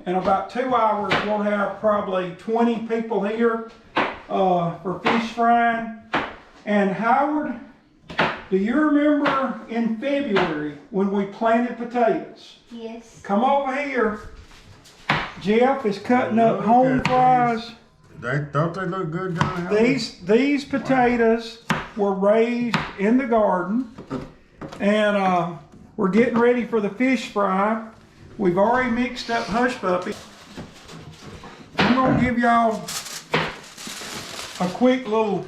In about 2 hours, we'll have probably 20 people here for fish frying. And Howard, do you remember in February when we planted potatoes? Yes. Come over here. Jeff is cutting up home fries. Don't they look good, John? These potatoes were raised in the garden, and we're getting ready for the fish fry. We've already mixed up hush puppy. I'm gonna give y'all a quick little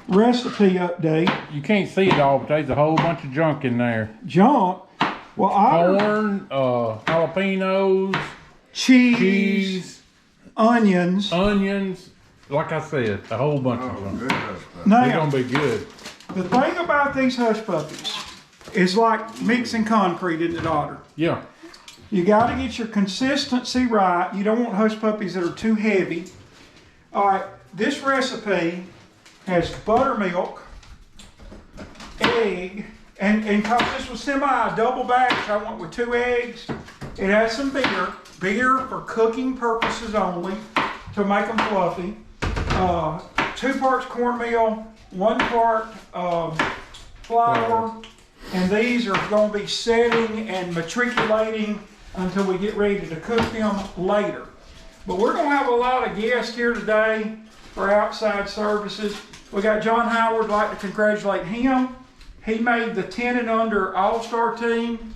recipe update. You can't see it all, but there's a whole bunch of junk in there. Junk. Well, Corn, jalapenos, cheese, onions. Like I said, a whole bunch of them. Good hush puppy. Now, They're gonna be good. the thing about these hush puppies is like mixing concrete in the daughter. Yeah. You got to get your consistency right. You don't want hush puppies that are too heavy. All right, this recipe has buttermilk, egg, and because this was semi-double batch, I went with 2 eggs. It has some beer for cooking purposes only, to make them fluffy. 2 parts cornmeal, 1 part flour, and these are going to be setting and matriculating until we get ready to cook them later. But we're going to have a lot of guests here today for outside services. We got John Howard. I'd like to congratulate him. He made the 10 and under all-star team.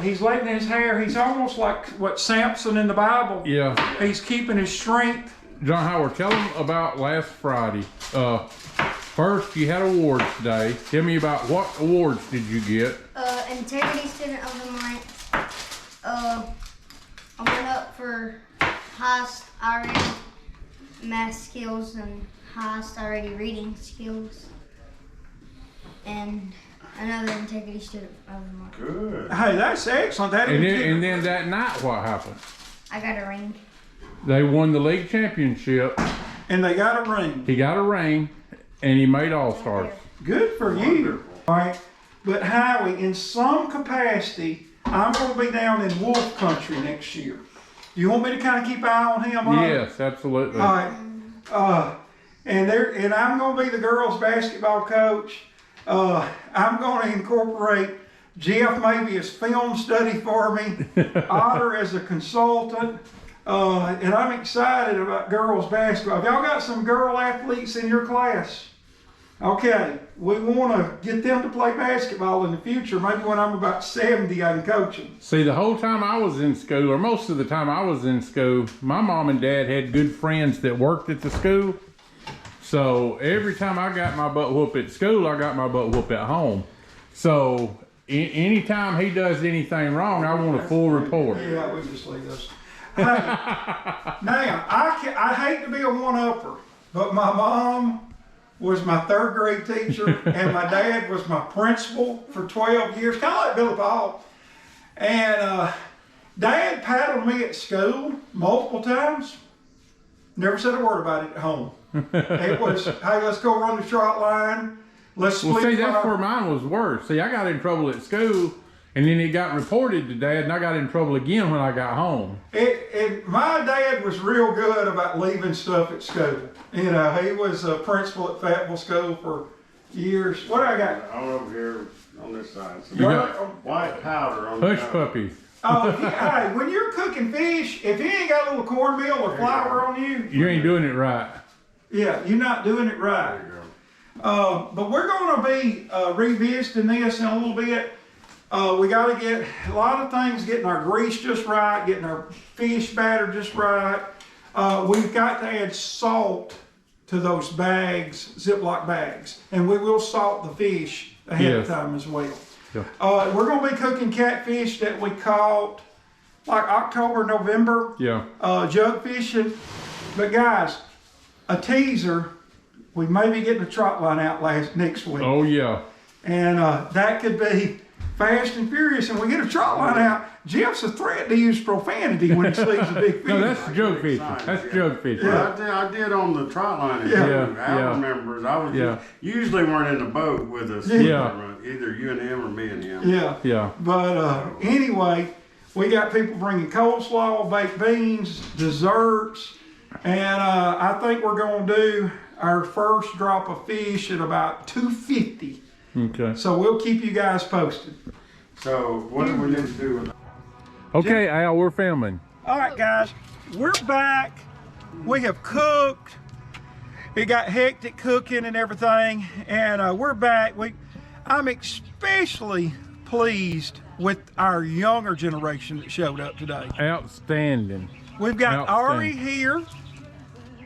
He's letting his hair, he's almost like what Samson in the Bible. Yeah. He's keeping his strength. John Howard, tell them about last Friday. First, you had awards today. Tell me about what awards did you get? Integrity Student of the Month. I went up for highest already math skills and highest already reading skills. And another Integrity Student of the Month. Good. Hey, that's excellent. And then that night, what happened? I got a ring. They won the league championship. And they got a ring. He got a ring, and he made All-Stars. Good for you. All right. But Howie, in some capacity, I'm going to be down in Wolf Country next year. You want me to kind of keep an eye on him? Huh? Yes, absolutely. All right. And I'm going to be the girls' basketball coach. I'm going to incorporate Jeff maybe as film study for me, Otter as a consultant, and I'm excited about girls' basketball. Have y'all got some girl athletes in your class? Okay, we want to get them to play basketball in the future. Maybe when I'm about 70, I can coach them. See, the whole time I was in school, or most of the time I was in school, my mom and dad had good friends that worked at the school. So every time I got my butt whooped at school, I got my butt whooped at home. So anytime he does anything wrong, I want a full report. Yeah, we just leave this. Hey, now, I hate to be a one-upper, but my mom was my 3rd grade teacher, and my dad was my principal for 12 years, kind of like Billy Paul. And Dad paddled me at school multiple times. Never said a word about it at home. It was, hey, let's go run the trot line. Let's split. Well, see, that's where mine was worse. See, I got in trouble at school, and then it got reported to Dad, and I got in trouble again when I got home. My dad was real good about leaving stuff at school. You know, he was a principal at Fayetteville School for years. What do I got? All over here on this side. You got white powder on the hush top. puppies. Oh, hey, when you're cooking fish, if you ain't got a little cornmeal or flour on you, You ain't doing it right. yeah, you're not doing it right. There you go. But we're going to be revisiting this in a little bit. We got to get a lot of things, getting our grease just right, getting our fish batter just right. We've got to add salt to those bags, Ziploc bags, and we will salt the fish ahead of time as well. Yeah. We're going to be cooking catfish that we caught like October, November. Yeah. Jug fishing. But guys, a teaser, we may be getting a trot line out next week. Oh, yeah. And that could be fast and furious. And we get a trot line out, Jeff's a threat to use profanity when he sees a big fish. No, that's jug fishing. That's jug fishing. Yeah, I did on the trot line. Yeah. I remember. I was usually weren't in the boat with us. Yeah. Either you and him or me and him. Yeah. Yeah. But anyway, We got people bringing coleslaw, baked beans, desserts, and I think we're going to do our first drop of fish at about 2:50. Okay. So we'll keep you guys posted. So what do we need to do with that? Okay, Al, we're filming. All right, guys, we're back. We have cooked. It got hectic cooking and everything, and we're back. I'm especially pleased with our younger generation that showed up today. Outstanding. We've got Ari here.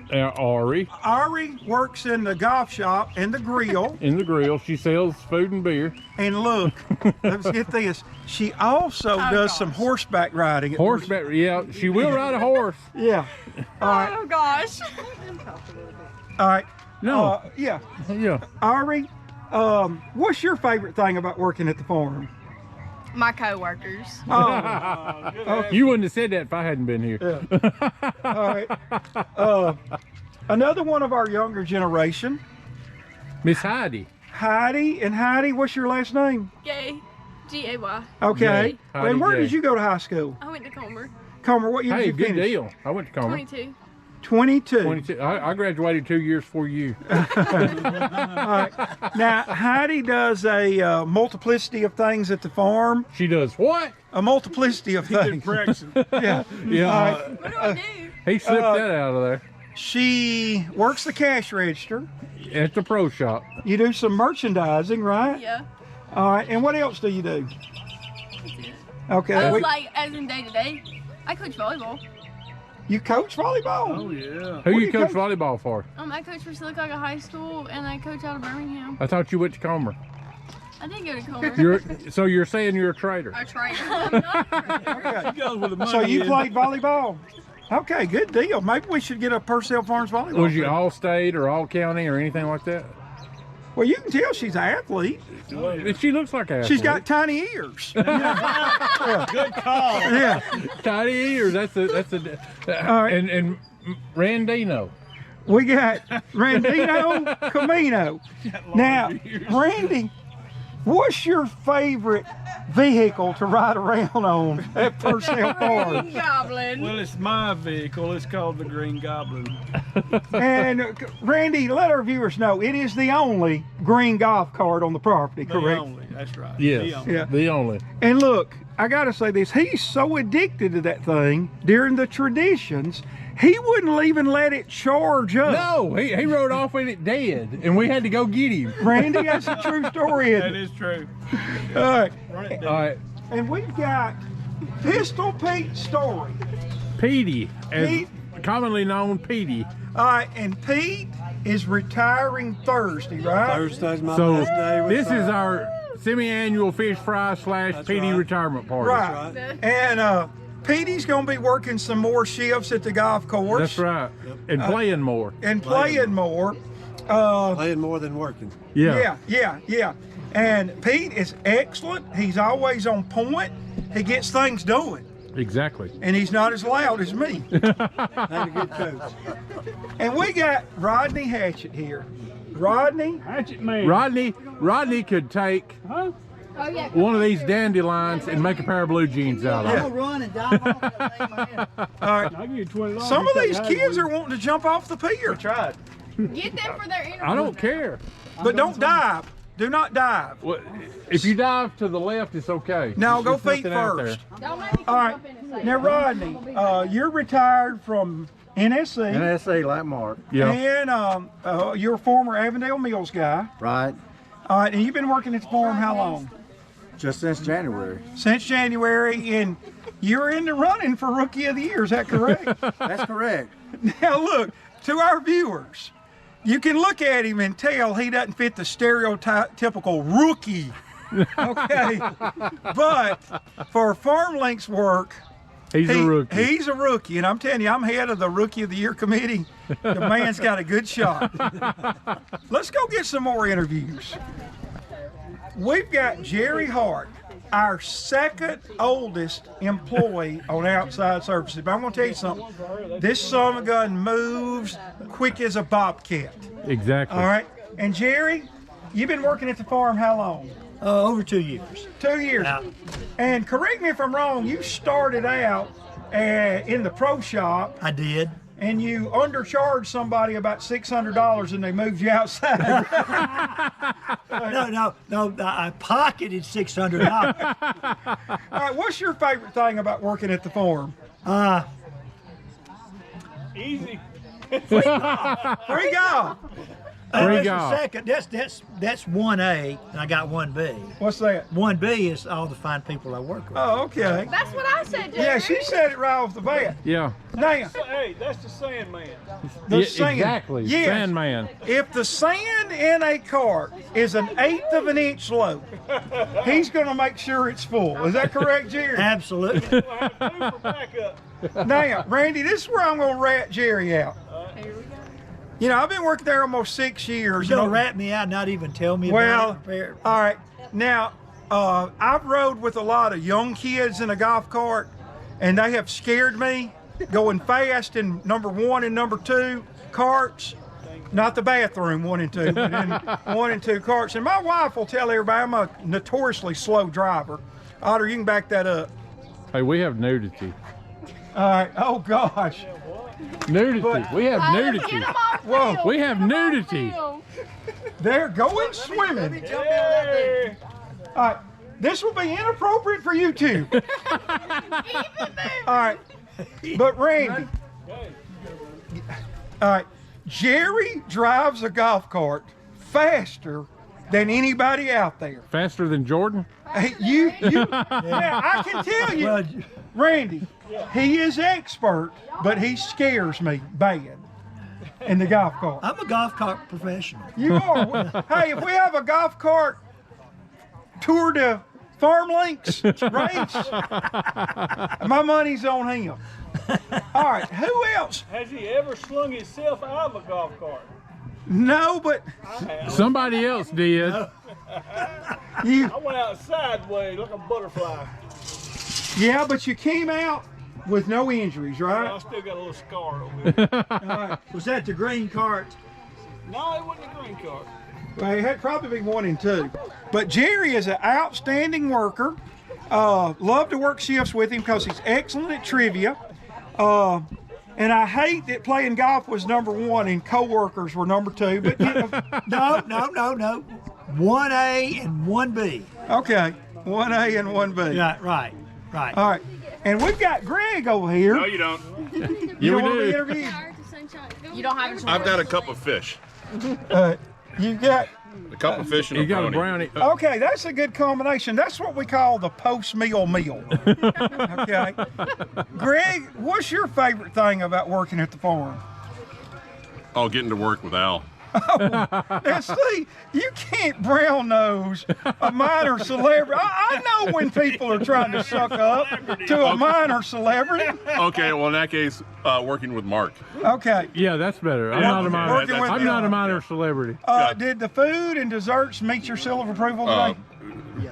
Ari. Ari works in the golf shop and the grill. In the grill. She sells food and beer. And look, let's get this. She also does some horseback riding. Horseback, yeah. She will ride a horse. Yeah. All right. Oh gosh. All right. No. Yeah. Yeah. Ari, what's your favorite thing about working at the farm? My coworkers. Oh, You wouldn't have said that if I hadn't been here. all right. Another one of our younger generation, Miss Heidi. Heidi. And Heidi, what's your last name? Gay. G-A-Y. Okay. Gay. Heidi And where Gay. did you go to high school? I went to Comer. Comer, what year Hey, did you good finish? deal. I went to Comer. 22. 22. 22. I graduated 2 years before you. All right. Now, Heidi does a multiplicity of things at the farm. She does what? A multiplicity of things. Yeah. Yeah. What do I do? He slipped that out of there She works the cash register. at the pro shop. You do some merchandising, right? Yeah. All right. And what else do you do? Okay. I was we- like, as in day to day, I coach volleyball. You coach volleyball? Oh yeah. Who What you do you coach coach? volleyball for? I coach for Silicaca High School, and I coach out of Birmingham. I thought you went to Comer. I did go to Comer. So you're saying you're a trader? a trainer. I'm not a trainer. Okay. So you played volleyball? Okay, good deal. Maybe we should get a Pursell Farms volleyball. Was you team. all state or all county or anything like that? Well, you can tell she's an athlete. She looks like a. She's got tiny ears. Good call. Yeah. tiny ears. That's a. All right. And Randino. We got Randino Camino. Now, Randy, what's your favorite vehicle to ride around on at Pursell Farms? Goblin. Well, it's my vehicle. It's called the Green Goblin. And Randy, let our viewers know it is the only green golf cart on the property, The correct? only. That's right. Yes. The only. Yeah. The only. And look, I gotta say this, he's so addicted to that thing during the traditions, he wouldn't even let it charge up. No, he rode off with it dead, and we had to go get him. Randy, that's a true story, isn't That it? is true. All right. Run it All right, And we've got Pistol Pete Story. Petey, as Pete. commonly known Petey. All right, and Pete is retiring Thursday, right? Thursday's my So last day. with this is Fire. our semi-annual fish fry / Petey right. retirement party. Right. right. And Petey's gonna be working some more shifts at the golf course. That's right. And playing more. And playing more. Playing more than working. Yeah. Yeah. And Pete is excellent. He's always on point. He gets things done. Exactly. And he's not as loud as me. Ain't a good coach. And we got Rodney Hatchett here. Rodney, Hatchet man. Rodney could take Oh, yeah. one of these dandelions and make a pair of blue jeans out of Yeah. it. Run and dive off that thing, man. all right. I'll give you $20. Some of these kids are wanting to jump off the pier. tried. Get them for their interview. I don't care. But don't dive. Do not dive. Well, if you dive to the left, it's okay. No, go There's feet nothing out first. Don't make me All come right. up in and say Now, Rodney, you're retired from NSC. NSA like Mark. Yeah. And you're a former Avondale Mills guy. Right. All right, and you've been working at the farm how long? Just since January. Since January, and you're in the running for Rookie of the Year, is that correct? That's correct. Now look, to our viewers, you can look at him and tell he doesn't fit the stereotypical rookie, okay? But for Farm Links work, He's a rookie. He's a rookie, and I'm telling you, I'm head of the Rookie of the Year committee. The man's got a good shot. Let's go get some more interviews. We've got Jerry Hart, our second oldest employee on outside services. But I'm going to tell you something. This son of a gun moves quick as a bobcat. Exactly. All right? And Jerry, you've been working at the farm how long? Over 2 years. 2 years. Yeah. And correct me if I'm wrong, you started out in the pro shop I did. and you undercharged somebody about $600 and they moved you outside. No, I pocketed $600. All right, what's your favorite thing about working at the farm? Easy. Free golf. That's golf. the second. That's 1A, and I got 1B. What's that? 1B is all the fine people I work with. Oh, okay. That's what I said, Jerry. Yeah, she said it right off the bat. Yeah. Now, Hey, that's the Sandman. the Yeah, sand. exactly. Yes. Sandman. If the sand in a cart is 1/8 of an inch low, he's going to make sure it's full. Is that correct, Jerry? Absolutely. We'll have 2 for backup. Now, Randy, this is where I'm going to rat Jerry out. Here we go. You know, I've been working there almost 6 years. You're gonna rat me out, not even tell me Well, about it. all right. Now, I've rode with a lot of young kids in a golf cart, and they have scared me going fast in number 1 and number 2 carts. Not the bathroom 1 and 2, but in 1 and 2 carts. And my wife will tell everybody I'm a notoriously slow driver. Otter, you can back that up. Hey, we have nudity. All right. Oh gosh. Nudity. But- We have Get nudity. him off Whoa. film. We have Get him off nudity. film. They're going swimming. Hey. All right. This will be inappropriate for YouTube. All right. But Randy. All right. Jerry drives a golf cart faster than anybody out there. Faster than Jordan? Hey, now I can tell you, Well, Randy, he is expert, but he scares me bad in the golf cart. I'm a golf cart professional. You are. Hey, if we have a golf cart tour to Farm Links race, my money's on him. All right, who else? Has he ever slung himself out of a golf cart? No, but Somebody else did. you, I went out sideways like a butterfly. yeah, but you came out with no injuries, I right? still got a little scar over here. All right. Was that the green cart? No, it wasn't a green cart. Well, it had probably be 1 and 2. But Jerry is an outstanding worker. Love to work shifts with him because he's excellent at trivia. And I hate that playing golf was number 1 and co-workers were number 2. But you know, No. 1A and 1B. okay, 1A and 1B. Yeah, right. All right. And we've got Greg over here. No, you don't. You Yeah, don't we want to be do. interviewed? You don't have a I've got a cup of fish. You've got, A cup of fish and You a got a brownie. brownie. okay, that's a good combination. That's what we call the post-meal meal. Okay. Greg, what's your favorite thing about working at the farm? Oh, getting to work with Al. Now, see, you can't brown nose a minor celebrity. I know when people are trying to suck up to a minor celebrity. Okay, well in that case, working with Mark. Okay. Yeah, that's better. I'm Yeah, not a okay, minor. Working with I'm you. not a minor celebrity. Did the food and desserts meet your seal of approval today?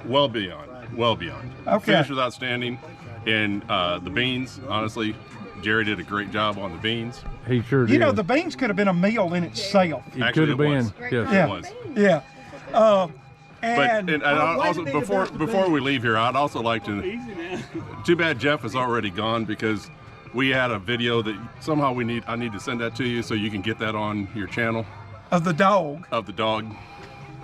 Well beyond. Well beyond. Okay. Finish was outstanding. And the beans, honestly, Jerry did a great job on the beans. He sure did. You know, the beans could have been a meal in itself. It Actually, could have it was. been. Yes. Yeah. It was. Yeah. But And and I'd wait a also minute before about the before we leave here, I'd also like to. Too bad Jeff is already gone because we had a video that somehow I need to send that to you so you can get that on your channel of the dog. of the dog.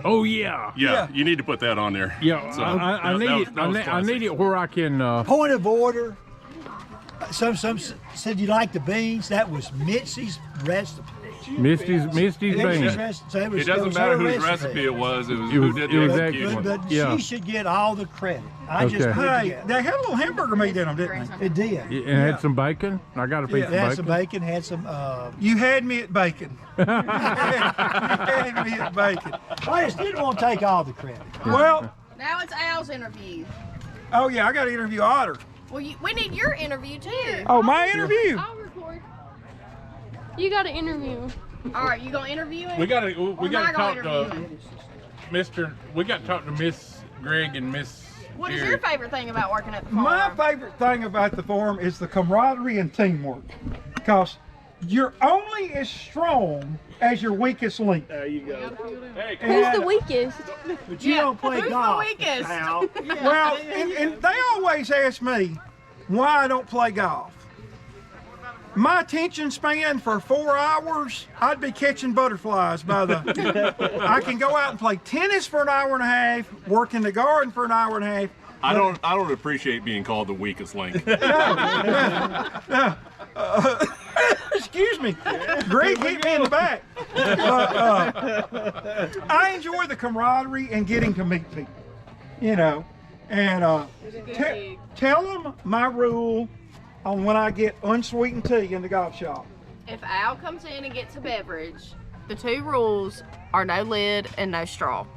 Oh yeah. Yeah, you need to put that on there. Yeah. So, I that need was- it. that was I need classic. it where I can. Point of order. Some said you like the beans. That was Mitzi's recipe. Misty's Mitzi's beans. recipe. So it It doesn't matter whose recipe it was. It was who did it the was execution. excellent. But Yeah. she should get all the credit. I just Okay. put it Hey, together. they had a little hamburger meat in them, didn't they? It did. It had some bacon. I got a piece It had of some bacon. bacon, had some. You had me at bacon. You had me at bacon. I just didn't want to take all the credit. Well, Now it's Al's interview. oh yeah, I got to interview Otter. Well, we need your interview too. Oh, my interview. I'll record. You got to interview. All right, you gonna interview him? We got to Or am I gonna interview him? Mr. We got to talk to Miss Greg and Miss. What is your favorite thing about working at the My farm? favorite thing about the farm is the camaraderie and teamwork, because you're only as strong as your weakest link. There you go. Who's the weakest? But you don't play Who's golf. the weakest? Al. Well, and they always ask me why I don't play golf. My attention span for 4 hours, I'd be catching butterflies by the. I can go out and play tennis for an hour and a half, work in the garden for an hour and a half. I don't appreciate being called the weakest link. Excuse me, Greg hit me in the back. I enjoy the camaraderie and getting to meet people, you know, and tell them my rule on when I get unsweetened tea in the golf shop. If Al comes in and gets a beverage, the 2 rules are no lid and no straw.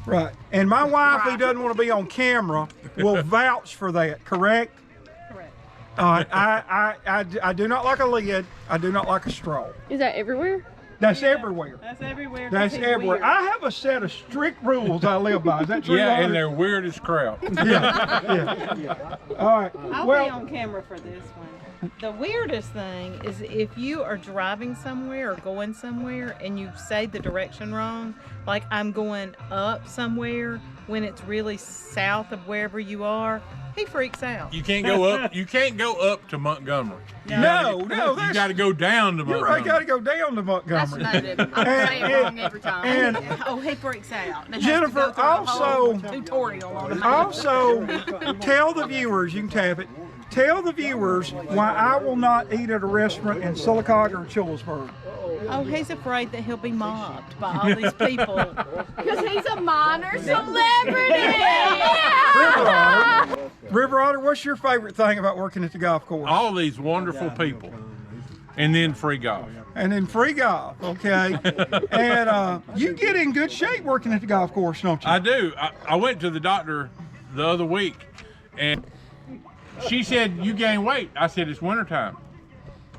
Right, and my wife, who doesn't want to be on camera, will vouch for that. Correct? Correct. I do not like a lid. I do not like a straw. Is that everywhere? That's everywhere. That's everywhere. That's everywhere. Weird. I have a set of strict rules I live by. Is that true? Yeah, Robert? and they're weird as crap. Yeah. All right. I'll well, be on camera for this one. The weirdest thing is if you are driving somewhere or going somewhere and you say the direction wrong, like I'm going up somewhere when it's really south of wherever you are, he freaks out. You can't go up. You can't go up to Montgomery. No, You that's, got to go down to you're Montgomery. right. Got to go down to That's Montgomery. noted. I'm saying it wrong every time. And Oh, he freaks out. It has to Jennifer, go through a whole also- tutorial on it. also tell the viewers, you can tap it. Tell the viewers why I will not eat at a restaurant in Sylacauga or Chillisburg. Oh, he's afraid that he'll be mobbed by all these people. Because he's a minor celebrity. River Otter, what's your favorite thing about working at the golf course? All these wonderful people, and then free golf. And then free golf, okay? And you get in good shape working at the golf course, don't you? I do. I went to the doctor the other week, and she said, "You gain weight." I said, "It's wintertime."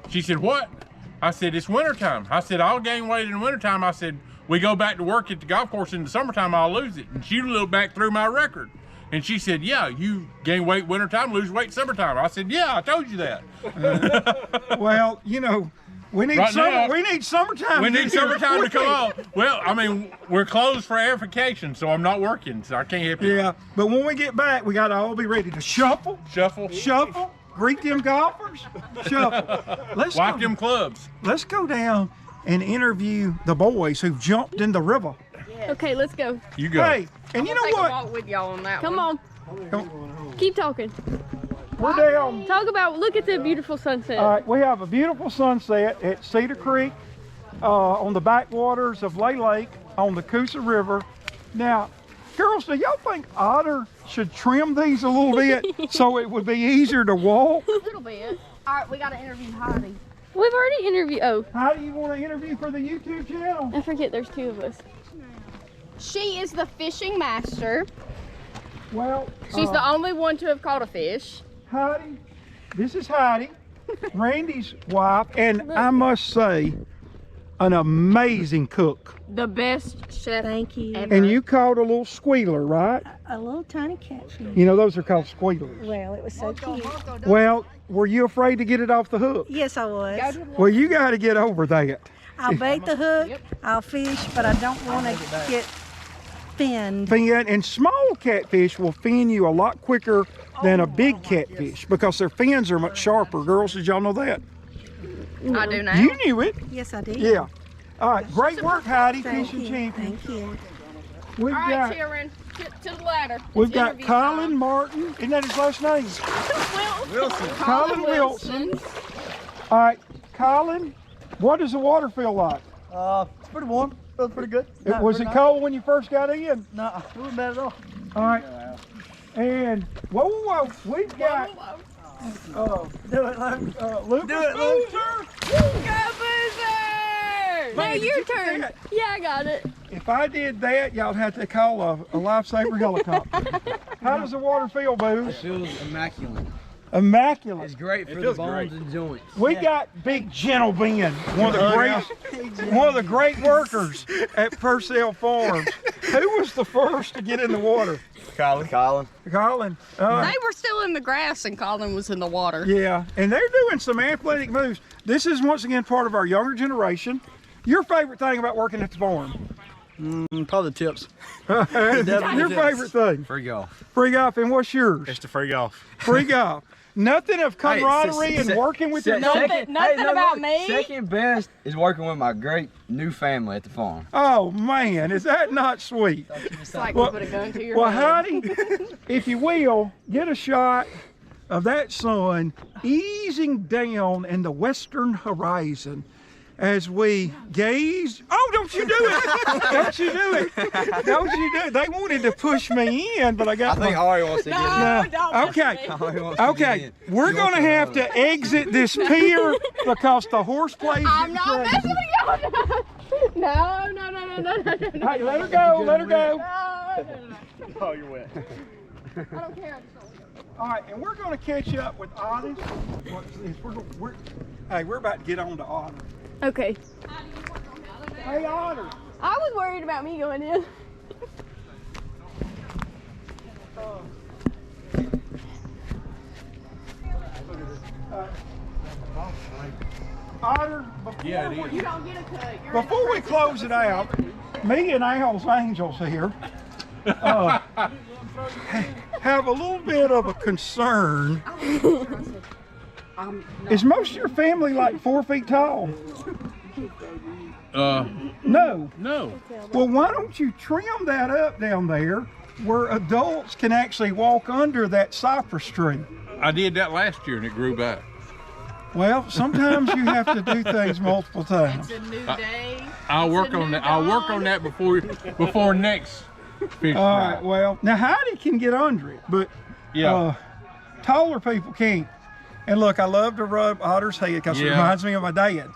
She said, "What?" I said, "It's wintertime." I said, "I'll gain weight in the wintertime." I said, "We go back to work at the golf course in the summertime, I'll lose it." And she looked back through my record. And she said, "Yeah, you gain weight wintertime, lose weight summertime." I said, "Yeah, I told you that." Well, you know, we need Right summer. now- We need summertime. We to need do your summertime to come work. on. Well, I mean, we're closed for air vacation, so I'm not working, so I can't help you. Yeah, but when we get back, we got to all be ready to shuffle, Shuffle, greet them golfers, shuffle. Let's wipe go, them clubs. Let's go down and interview the boys who've jumped in the river. Okay, let's go. You go. Hey, and you know Take a what? walk with y'all on that Come on. Come- Keep talking. We're down. Talk about, look at the beautiful sunset. All right, we have a beautiful sunset at Cedar Creek on the backwaters of Lay Lake on the Coosa River. Now, girls, do y'all think Otter should trim these a little bit so it would be easier to walk? A little bit. All right, we got to interview Heidi. We've already interviewed, oh, How do you want to interview for the YouTube channel? I forget there's 2 of us. She is the fishing master. Well, She's the only one to have caught a fish. Heidi, this is Heidi, Randy's wife, and I must say, an amazing cook. The best chef Thank you. ever. And you caught a little squealer, right? A little tiny catfish. You know, those are called squealers. Well, it was so cute. Well, were you afraid to get it off the hook? Yes, I was. Well, you got to get over that. I'll bait the hook, I'll fish, but I don't want to get finned. Fin, and small catfish will fin you a lot quicker than a big catfish because their fins are much sharper. Girls, did y'all know that? I do now. You knew it. Yes, I did. Yeah. All right, great work, Heidi, Thank fishing you. champion. Thank you. We've All right, got children, to the ladder. we've It's got interview Colin time. Martin. Isn't that his last name? Wilson. Colin Wilson. All right, Colin. What does the water feel like? It's pretty warm. Feels pretty good. Was it cold when you first got in? No, it wasn't bad at all. All right. And whoa, we've got Do it, Luke. Lucas Do it, Luke. Boozer. Go Boozer! Now Did your you get turn. that? Yeah, I got it. If I did that, y'all have to call a lifesaver helicopter. How does the water feel, Booze? Feels immaculate. Immaculate. It's great for the bones and joints. We got Big Gentle Ben, one of the great workers at Pursell Farms. Who was the first to get in the water? Colin. Colin. They were still in the grass and Colin was in the water. Yeah, and they're doing some athletic moves. This is once again part of our younger generation. Your favorite thing about working at the farm? Probably the tips. Your favorite thing? Free golf. Free golf, and what's yours? It's the free golf. Free golf. Nothing of camaraderie and working with your Nothing about me. Second best is working with my great new family at the farm. Oh man, is that not sweet? It's like Well- we put a gun to your Well, head. honey, if you will, get a shot of that sun easing down in the western horizon as we gaze. Oh, don't you do it! Don't you do it! Don't you do it! They wanted to push me in, but I got. I think Ari wants to get in. No. don't Okay. Ari wants to get Okay, in. we're gonna have to exit this pier because the horse plays. I'm not messing with you. No. Hey, let her go. Let her go. No. Oh, you're wet. I don't care. All right, and we're going to catch up with Otis. We're about to get on to Otter. Okay. Hey, Otter. I was worried about me going in. Otter, Yeah, it is. You don't get a cut. You're before we close it out, me and Al's Angels here have a little bit of a concern. Is most of your family like 4 feet tall? No. No. Well, why don't you trim that up down there where adults can actually walk under that cypress tree? I did that last year and it grew back. Well, sometimes you have to do things multiple times. It's a new day. I'll work on that. I'll work on that before next fish All fry. right, well, now Heidi can get under it, but Yeah. taller people can't. And look, I love to rub Otter's head because it Yeah. reminds me of my dad.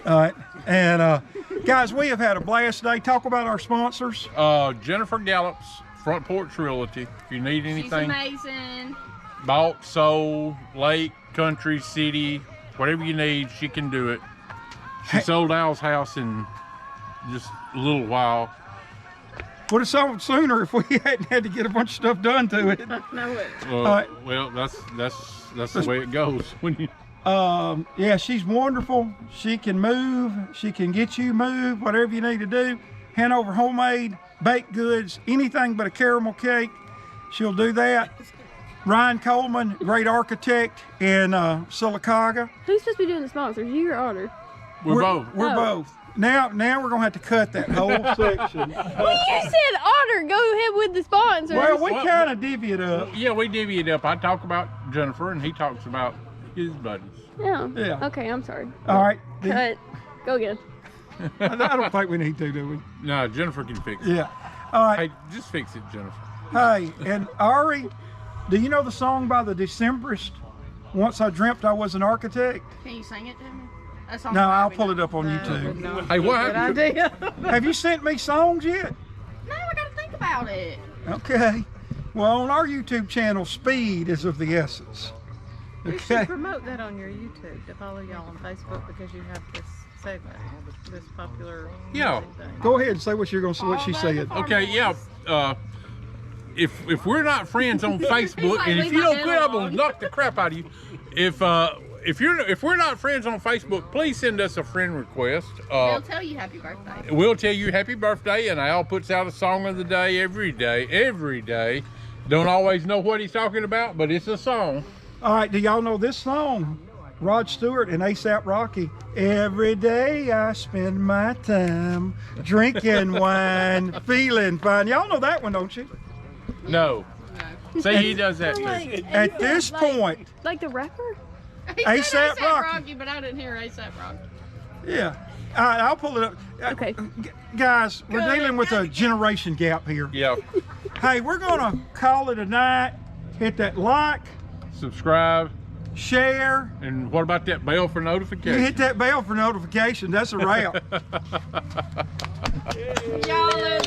All right, and guys, we have had a blast today. Talk about our sponsors. Jennifer Gallup's Front Porch Realty. If you need She's anything, amazing. bought, sold, lake, country, city, whatever you need, she can do it. She sold Al's house in just a little while. Would have sold sooner if we hadn't had to get a bunch of stuff done to it. Well, that's the way it goes when you. Yeah, she's wonderful. She can move. She can get you moved, whatever you need to do. Hanover homemade, baked goods, anything but a caramel cake. She'll do that. Ryan Coleman, great architect in Sylacauga. Who's supposed to be doing the sponsors? You or Otter? We're both. We're both. Now we're gonna have to cut that whole section. Well, you said Otter. Go ahead with the sponsors. Well, we kind of divvy it up. Yeah, we divvy it up. I talk about Jennifer and he talks about his buddies. Yeah. Yeah. Okay, I'm sorry. All right. Cut. Go again. I don't think we need to, do we? No, Jennifer can fix it. Yeah. All right. Hey, just fix it, Jennifer. Hey, and Ari, do you know the song by the Decemberists? Once I dreamt I was an architect. Can you sing it to me? A song No, by I'll me. pull it up on YouTube. No. Hey, what happened? Good idea. Have you sent me songs yet? No, I gotta think about it. Okay. Well, on our YouTube channel, speed is of the essence. You should Okay. promote that on your YouTube to follow y'all on Facebook because you have this segment, this popular Yeah. music thing. Go ahead and say what you're gonna say. What she said. Okay, yeah. If we're not friends on Facebook, like, and if leave you my don't bell quit, I'm gonna on. knock the crap out of you. If we're not friends on Facebook, please send us a friend request. They'll tell you happy birthday. We'll tell you happy birthday, and Al puts out a song of the day every day. Don't always know what he's talking about, but it's a song. All right. Do y'all know this song? Rod Stewart and A$AP Rocky. Every day I spend my time drinking wine, feeling fine. Y'all know that one, don't you? No. See, he does that too. At this point, Like the rapper? He said A$AP A$AP Rocky. but I didn't hear A$AP Rocky. yeah. All right, I'll pull it up. Okay. Guys, we're dealing with a generation gap here. Yeah. Hey, we're gonna call it a night. Hit that like, Subscribe, share. and what about that bell for You notification? hit that bell for notification. That's a wrap. Y'all